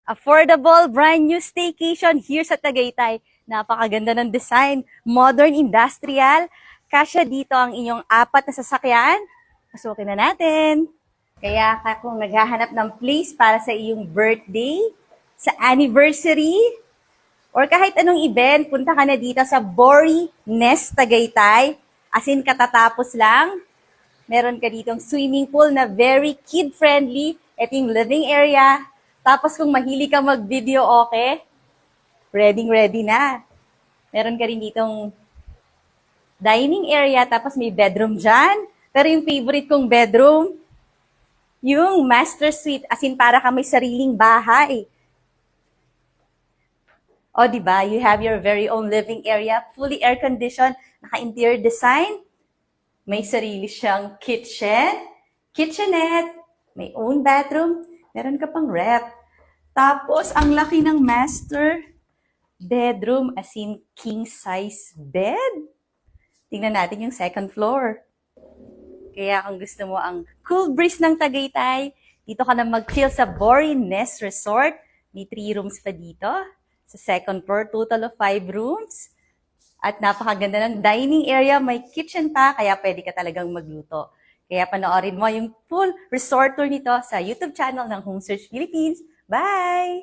Affordable, brand new staycation here sa Tagaytay. Napakaganda ng design, modern, industrial. Kasya dito ang inyong 4 na sasakyan. Pasukin na natin. Kaya kung naghahanap ng place para sa iyong birthday, sa anniversary, or kahit anong event, punta ka na dito sa Bori Nest Tagaytay. As in, katatapos lang. Meron ka ditong swimming pool na very kid-friendly. Ito yung living area. Tapos kung mahilig ka mag-video, okay? Ready na. Meron ka rin ditong dining area, tapos may bedroom dyan. Pero yung favorite kong bedroom, yung master suite, as in para ka may sariling bahay. O, diba? You have your very own living area, fully air-conditioned, naka-interior design. May sarili siyang kitchenette, may own bathroom, meron ka pang ref. Tapos, ang laki ng master bedroom, as in king-size bed. Tingnan natin yung second floor. Kaya kung gusto mo ang cool breeze ng Tagaytay, dito ka na mag-chill sa Bori Nest Resort. May 3 rooms pa dito. Sa second floor, total of 5 rooms. At napakaganda ng dining area, may kitchen pa, kaya pwede ka talagang magluto. Kaya panoorin mo yung full resort tour nito sa YouTube channel ng Home Search Philippines. Bye!